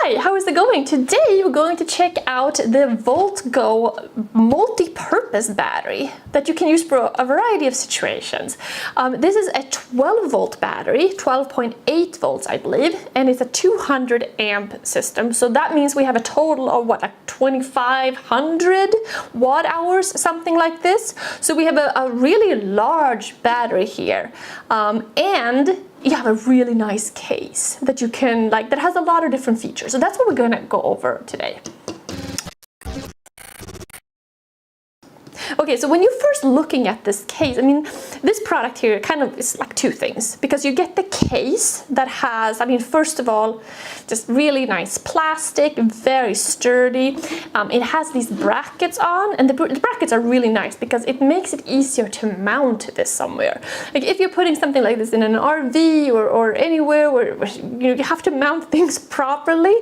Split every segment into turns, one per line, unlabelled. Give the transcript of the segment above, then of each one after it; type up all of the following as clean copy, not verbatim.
Hi, how is it going? Today you're going to check out the Voltgo multi-purpose battery that you can use for a variety of situations. This is a 12 volt battery, 12.8 volts I believe, and it's a 200 amp system. So that means we have a total of what, like 2500 watt hours, something like this. So we have a really large battery here, and you have a really nice case that you can that has a lot of different features. So that's what we're going to go over today. Okay, so when you're first looking at this case, I mean, this product here kind of is like two things, because you get the case that has, I mean, first of all, just really nice plastic, very sturdy. It has these brackets on, and the brackets are really nice because it makes it easier to mount this somewhere. Like if you're putting something like this in an RV or anywhere where you have to mount things properly,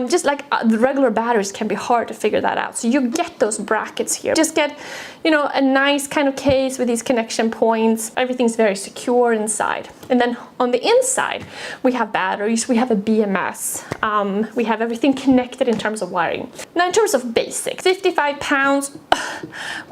just like the regular batteries can be hard to figure that out. So you get those brackets here. Just get, you know, a nice kind of case with these connection points. Everything's very secure inside. And then on the inside, we have batteries, we have a BMS, we have everything connected in terms of wiring. Now in terms of basic, 55 pounds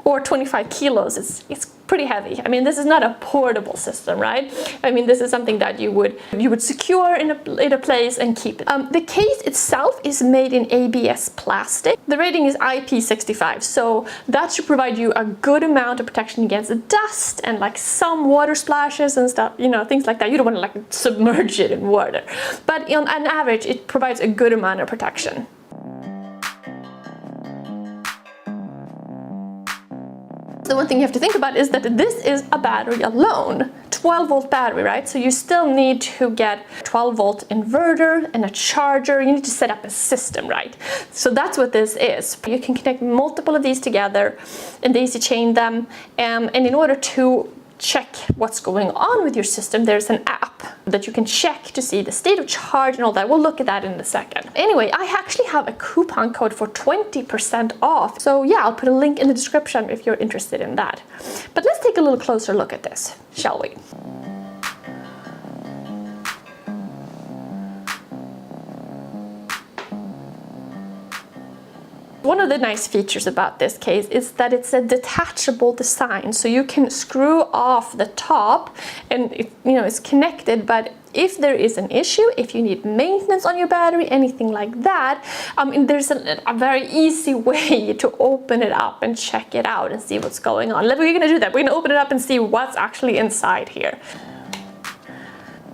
or 25 kilos, it's pretty heavy. I mean, this is not a portable system, right? I mean, this is something that you would secure in a place and keep it. The case itself is made in ABS plastic. The rating is IP65, so that should provide you a good amount of protection against dust and like some water splashes and stuff, you know, things like that. You don't want to like submerge it in water, but on an average, it provides a good amount of protection. The one thing you have to think about is that this is a battery alone, 12 volt battery, right? So you still need to get 12 volt inverter and a charger. You need to set up a system, right? So that's what this is. You can connect multiple of these together and daisy chain them. And in order to check what's going on with your system, there's an app that you can check to see the state of charge and all that. We'll look at that in a second. Anyway, I actually have a coupon code for 20% off. So yeah, I'll put a link in the description if you're interested in that. But let's take a little closer look at this, shall we? One of the nice features about this case is that it's a detachable design, so you can screw off the top and it's connected, but if there is an issue, if you need maintenance on your battery, anything like that, there's a very easy way to open it up and check it out and see what's going on. We're going to do that. We're going to open it up and see what's actually inside here.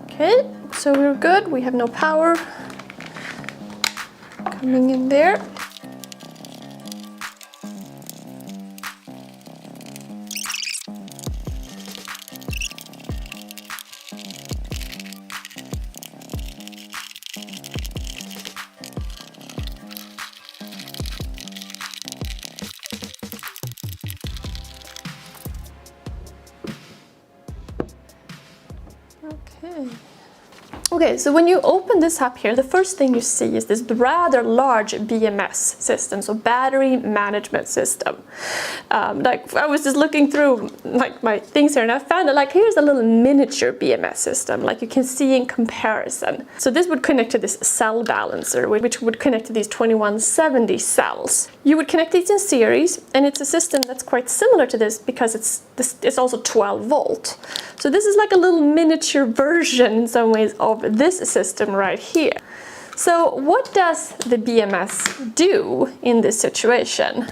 Okay, so we're good. We have no power coming in there. Okay, so when you open this up here, the first thing you see is this rather large BMS system, so battery management system. Like I was just looking through like my things here and I found that like here's a little miniature BMS system, like you can see in comparison. So this would connect to this cell balancer, which would connect to these 2170 cells. You would connect these in series, and it's a system that's quite similar to this because it's also 12 volt. So this is like a little miniature version in some ways of this system right here. So what does the BMS do in this situation?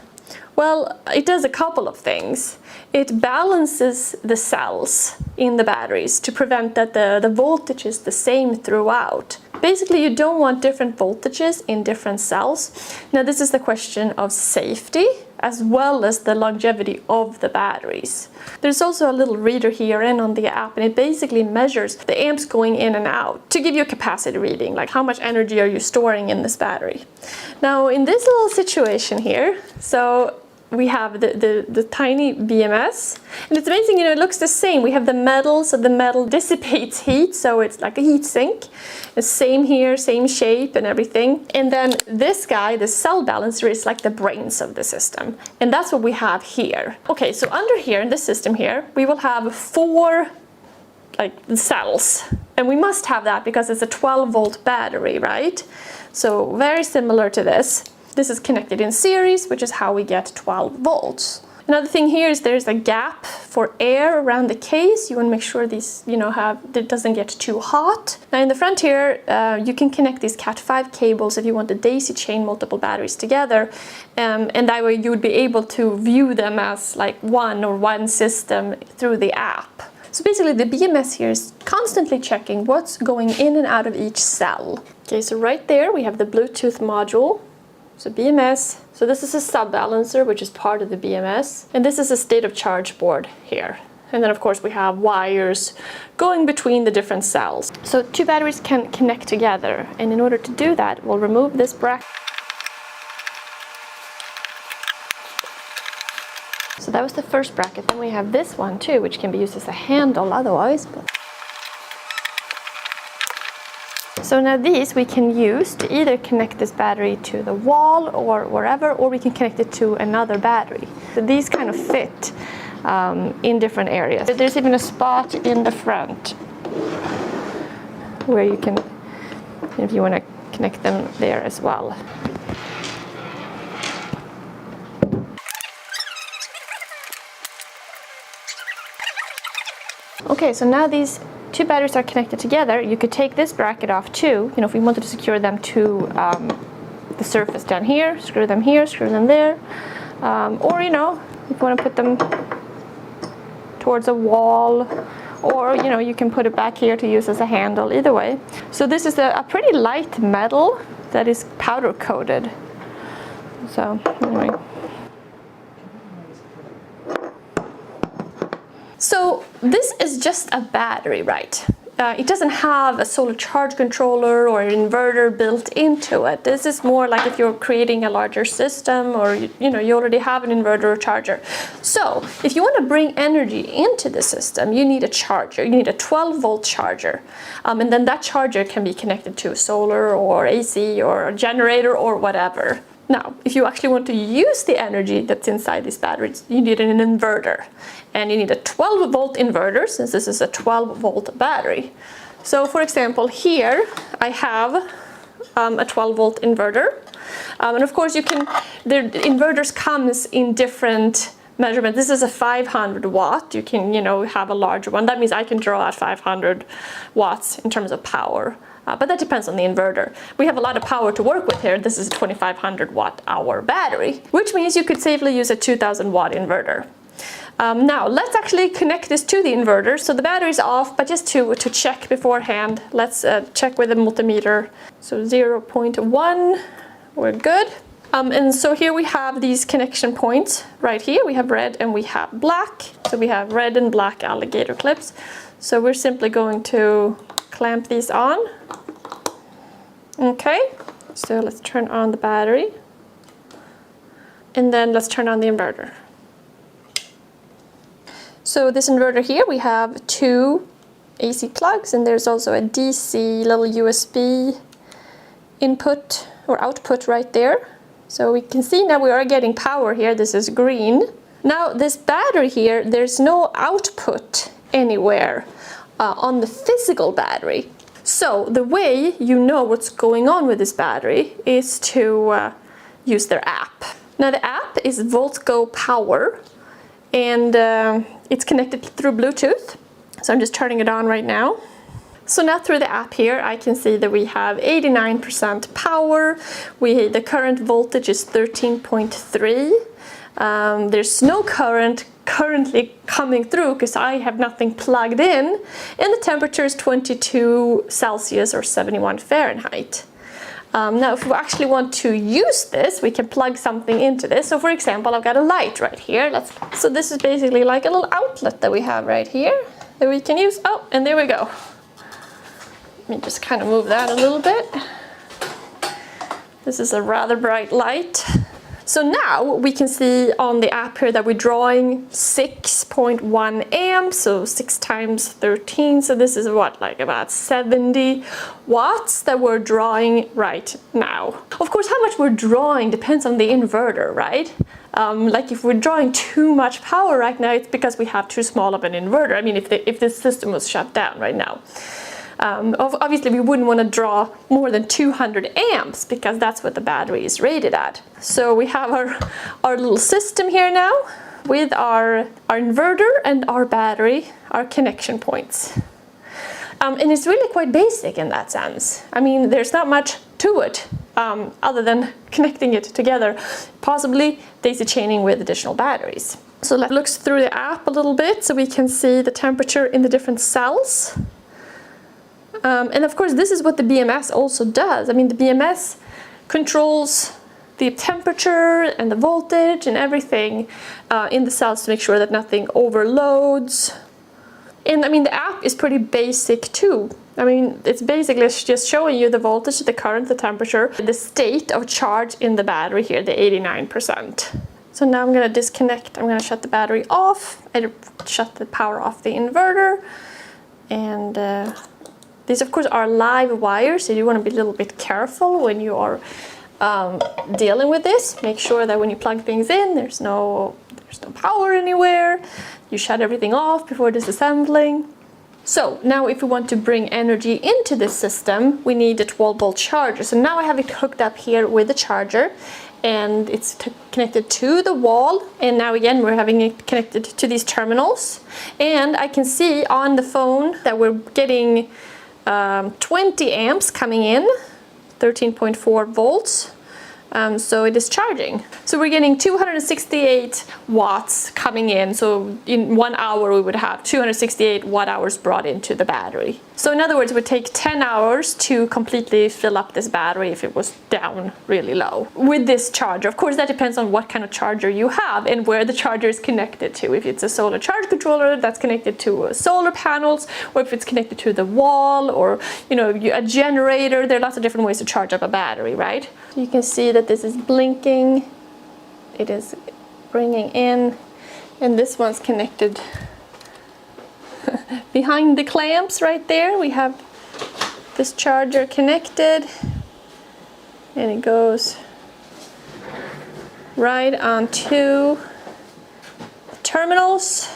Well, it does a couple of things. It balances the cells in the batteries to prevent that the voltage is the same throughout. Basically, you don't want different voltages in different cells. Now, this is the question of safety as well as the longevity of the batteries. There's also a little reader here and on the app, and it basically measures the amps going in and out to give you a capacity reading, like how much energy are you storing in this battery. Now, in this little situation here, so we have the tiny BMS, and it's amazing, it looks the same. We have the metal, so the metal dissipates heat, so it's like a heat sink. The same here, same shape and everything. And then this guy, the cell balancer, is like the brains of the system, and that's what we have here. Okay, so under here in this system here, we will have 4 cells, and we must have that because it's a 12 volt battery, right? So very similar to this. This is connected in series, which is how we get 12 volts. Another thing here is there's a gap for air around the case. You want to make sure these, it doesn't get too hot. Now in the front here, you can connect these Cat5 cables if you want to daisy chain multiple batteries together. And that way you would be able to view them as like one system through the app. So basically the BMS here is constantly checking what's going in and out of each cell. Okay, so right there we have the Bluetooth module. So BMS, so this is a sub-balancer, which is part of the BMS. And this is a state of charge board here. And then of course we have wires going between the different cells. So two batteries can connect together. And in order to do that, we'll remove this bracket. So that was the first bracket. Then we have this one too, which can be used as a handle otherwise. So now these we can use to either connect this battery to the wall or wherever, or we can connect it to another battery. So these kind of fit in different areas. There's even a spot in the front where you can, if you want to connect them there as well. Okay, so now these two batteries are connected together. You could take this bracket off too, if we wanted to secure them to the surface down here, screw them there. Or, if you want to put them towards a wall, or, you can put it back here to use as a handle, either way. So this is a pretty light metal that is powder coated. So, anyway. So this is just a battery, right? It doesn't have a solar charge controller or an inverter built into it. This is more like if you're creating a larger system, or you already have an inverter or charger. So if you want to bring energy into the system, you need a charger. You need a 12-volt charger. And then that charger can be connected to a solar or AC or a generator or whatever. Now, if you actually want to use the energy that's inside these batteries, you need an inverter. And you need a 12-volt inverter, since this is a 12-volt battery. So, for example, here I have a 12-volt inverter. And of course, the inverters comes in different measurements. This is a 500 watt. You can, have a larger one. That means I can draw at 500 watts in terms of power. But that depends on the inverter. We have a lot of power to work with here. This is a 2500 watt hour battery, which means you could safely use a 2000 watt inverter. Now let's actually connect this to the inverter. So the battery's off, but just to check beforehand, let's check with the multimeter. So 0.1, we're good. And so here we have these connection points right here. We have red and we have black. So we have red and black alligator clips. So we're simply going to clamp these on. Okay, so let's turn on the battery. And then let's turn on the inverter. So this inverter here, we have two AC plugs, and there's also a DC little USB input or output right there. So we can see now we are getting power here. This is green. Now this battery here, there's no output anywhere on the physical battery. So the way you know what's going on with this battery is to use their app. Now the app is Voltgo Power, and it's connected through Bluetooth. So I'm just turning it on right now. So now through the app here, I can see that we have 89% power. The current voltage is 13.3. There's no current currently coming through because I have nothing plugged in, and the temperature is 22 Celsius or 71 Fahrenheit. Now if we actually want to use this, we can plug something into this. So for example, I've got a light right here. So this is basically like a little outlet that we have right here that we can use. Oh, and there we go. Let me just kind of move that a little bit. This is a rather bright light. So now we can see on the app here that we're drawing 6.1 amps, so 6 times 13. So this is what, like about 70 watts that we're drawing right now. Of course, how much we're drawing depends on the inverter, right? Like if we're drawing too much power right now, it's because we have too small of an inverter. I mean, if the system was shut down right now. Obviously, we wouldn't want to draw more than 200 amps because that's what the battery is rated at. So we have our little system here now with our inverter and our battery, our connection points. And it's really quite basic in that sense. I mean, there's not much to it other than connecting it together, possibly daisy chaining with additional batteries. So let's look through the app a little bit so we can see the temperature in the different cells. And of course, this is what the BMS also does. I mean, the BMS controls the temperature and the voltage and everything in the cells to make sure that nothing overloads. And I mean, the app is pretty basic too. I mean, it's basically just showing you the voltage, the current, the temperature, the state of charge in the battery here, the 89%. So now I'm going to disconnect. I'm going to shut the battery off. I shut the power off the inverter. And these, of course, are live wires, so you want to be a little bit careful when you are dealing with this. Make sure that when you plug things in, there's no power anywhere. You shut everything off before disassembling. So now if we want to bring energy into this system, we need a 12-volt charger. So now I have it hooked up here with the charger, and it's connected to the wall. And now again, we're having it connected to these terminals. And I can see on the phone that we're getting 20 amps coming in, 13.4 volts. So it is charging. So we're getting 268 watts coming in. So in 1 hour we would have 268 watt hours brought into the battery. So in other words, it would take 10 hours to completely fill up this battery if it was down really low with this charger. Of course, that depends on what kind of charger you have and where the charger is connected to. If it's a solar charge controller that's connected to solar panels, or if it's connected to the wall, or a generator. There are lots of different ways to charge up a battery, right? You can see that this is blinking. It is bringing in, and this one's connected behind the clamps right there. We have this charger connected, and it goes right onto the terminals.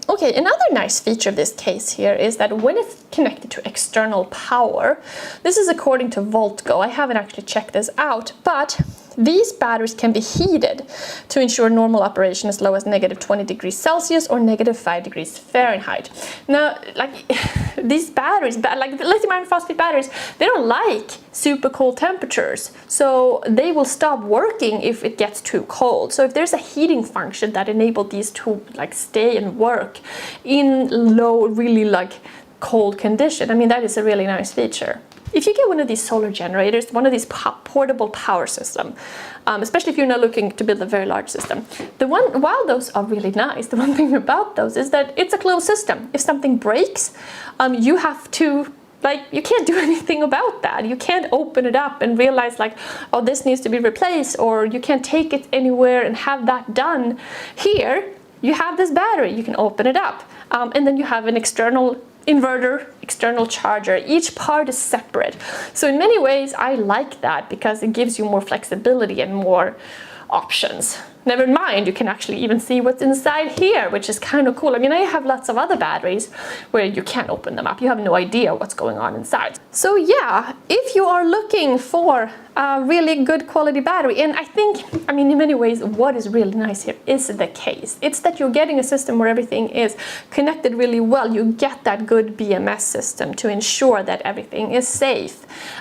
Okay, another nice feature of this case here is that when it's connected to external power, this is according to Voltgo. I haven't actually checked this out, but these batteries can be heated to ensure normal operation as low as -20 degrees Celsius or -5 degrees Fahrenheit. Now, like these batteries, like the lithium iron phosphate batteries, they don't like super cold temperatures. So they will stop working if it gets too cold. So if there's a heating function that enables these to like stay and work in low, really like cold condition, I mean, that is a really nice feature. If you get one of these solar generators, one of these portable power system, especially if you're not looking to build a very large system, while those are really nice, the one thing about those is that it's a closed system. If something breaks, you have to, you can't do anything about that. You can't open it up and realize like, oh, this needs to be replaced, or you can't take it anywhere and have that done. Here, you have this battery, you can open it up, and then you have an external inverter, external charger. Each part is separate. So in many ways, I like that because it gives you more flexibility and more options. Never mind, you can actually even see what's inside here, which is kind of cool. I mean, I have lots of other batteries where you can't open them up. You have no idea what's going on inside. So yeah, if you are looking for a really good quality battery, and I mean, in many ways, what is really nice here is the case. It's that you're getting a system where everything is connected really well. You get that good BMS system to ensure that everything is safe,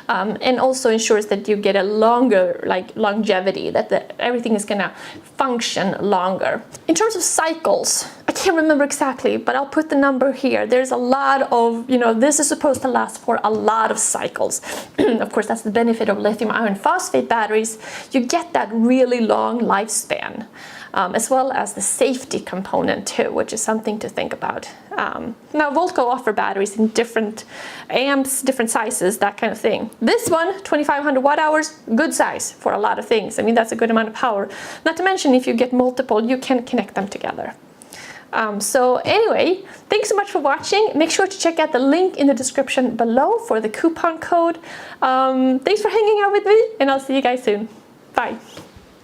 and also ensures that you get a longer longevity, that everything is gonna function longer. In terms of cycles, I can't remember exactly, but I'll put the number here. There's a lot of, this is supposed to last for a lot of cycles. Of course, that's the benefit of lithium iron phosphate batteries. You get that really long lifespan, as well as the safety component too, which is something to think about. Now, Voltgo offer batteries in different amps, different sizes, that kind of thing. This one, 2500 watt hours, good size for a lot of things. I mean, that's a good amount of power. Not to mention, if you get multiple, you can connect them together. So anyway, thanks so much for watching. Make sure to check out the link in the description below for the coupon code. Thanks for hanging out with me, and I'll see you guys soon. Bye.